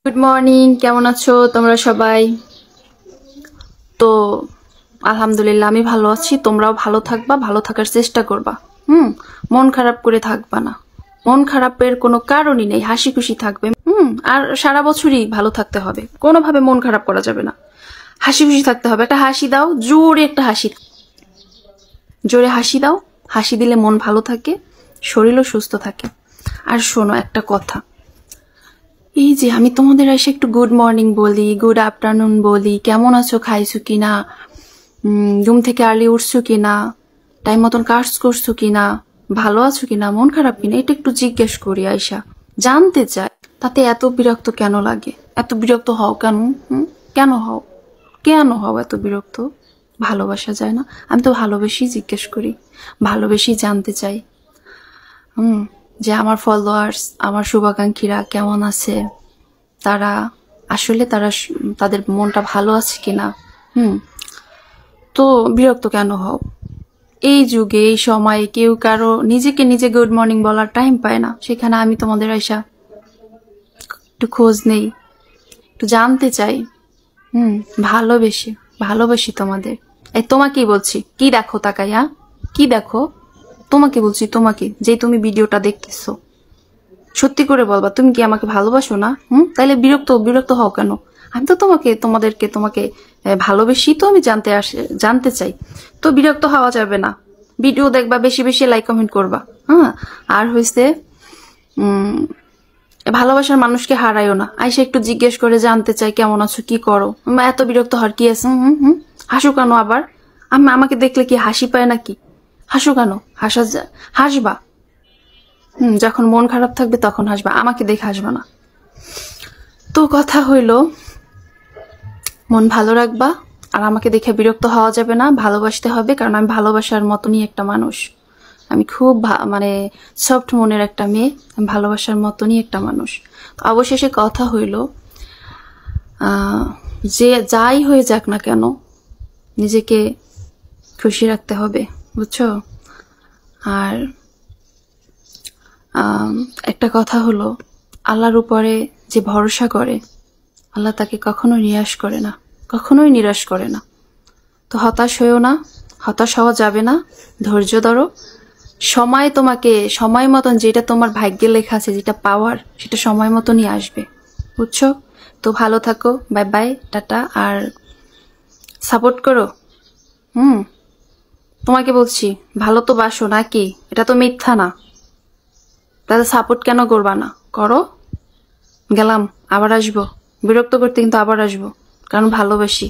Good morning, কেমন আছো তোমরা সবাই? তো আলহামদুলিল্লাহ আমি ভালো আছি। তোমরাও ভালো থাকবা, ভালো থাকার চেষ্টা করবা। মন খারাপ করে থাকবা না। মন খারাপের কোনো কারণই নেই, হাসি খুশি থাকবে। আর সারা বছরই ভালো থাকতে হবে, কোনোভাবে মন খারাপ করা যাবে না। হাসি খুশি থাকতে হবে। একটা হাসি দাও, জোরে একটা হাসি, জোরে হাসি দাও। হাসি দিলে মন ভালো থাকে, শরীরও সুস্থ থাকে। আর শোনো একটা কথা, এই যে আমি তোমাদের এসে একটু গুড মর্নিং বলি, গুড আফটারনুন বলি, কেমন আছো, খাইছো কিনা, ঘুম থেকে আর্লি উঠছো কিনা, টাইম মতন কাজ করছো কিনা, ভালো আছো কিনা, মন খারাপ কিনা, এটা একটু জিজ্ঞেস করি আয়সা, জানতে চাই। তাতে এত বিরক্ত কেন লাগে? এত বিরক্ত হও কেন? কেন হও? কেন হও এত বিরক্ত? ভালোবাসা যায় না? আমি তো ভালোবেসেই জিজ্ঞেস করি, ভালোবেসেই জানতে চাই। যে আমার ফলোয়ার্স, আমার শুভাকাঙ্ক্ষীরা কেমন আছে, তারা আসলে তাদের মনটা ভালো আছে কিনা। তো বিরক্ত কেন হও? এই যুগে, এই সময়ে কেউ কারো নিজেকে নিজে গুড মর্নিং বলার টাইম পায় না, সেখানে আমি তোমাদের আইসা একটু খোঁজ নেই, একটু জানতে চাই। ভালোবেসে ভালোবাসি তোমাদের। এই তোমাকেই বলছি, কি দেখো তাকাইয়া, কি দেখো? তোমাকে বলছি, তোমাকে, যে তুমি ভিডিওটা দেখতেছো, সত্যি করে বলবা, তুমি কি আমাকে ভালোবাসো না? তাইলে বিরক্ত বিরক্ত হও কেন? আমি তো তোমাকে ভালোবেসি, তো আমি জানতে চাই। তো বিরক্ত হওয়া যাবে না। ভিডিও দেখবা, বেশি বেশি লাইক কমেন্ট করবা। আর হয়েছে, ভালোবাসার মানুষকে হারাইও না। আইসা একটু জিজ্ঞেস করে জানতে চাই কেমন আছো, কি করো। এত বিরক্ত হওয়ার কি আছে? হাসো কেন আবার? আমাকে দেখলে কি হাসি পায় নাকি? হাসো কেন? হাসবা। যখন মন খারাপ থাকবে তখন হাসবা, আমাকে দেখে হাসবা না। তো কথা হইল, মন ভালো রাখবা, আর আমাকে দেখে বিরক্ত হওয়া যাবে না। ভালোবাসতে হবে, কারণ আমি ভালোবাসার মতনই একটা মানুষ। আমি খুব মানে সফট মনের একটা মেয়ে, আমি ভালোবাসার মতনই একটা মানুষ। তো অবশেষে কথা হইল, যে যাই হয়ে যাক না কেন, নিজেকে খুশি রাখতে হবে, বুঝছো? আর একটা কথা হলো, আল্লাহর উপরে যে ভরসা করে, আল্লাহ তাকে কখনোই নিরাশ করে না। তো হতাশ হয়েও না, হতাশ হওয়া যাবে না। ধৈর্য ধরো। সময় মতন যেটা তোমার ভাগ্যে লেখা আছে, যেটা পাওয়ার, সেটা সময় মতনই আসবে, বুঝছো? তো ভালো থাকো, বাই বাই, টাটা। আর সাপোর্ট করো। তোমাকে বলছি, ভালো তো বাসো নাকি? এটা তো মিথ্যা না। তাহলে সাপোর্ট কেন করবা না? করো। গেলাম, আবার আসবো। বিরক্ত করতে কিন্তু আবার আসবো, কারণ ভালোবাসি।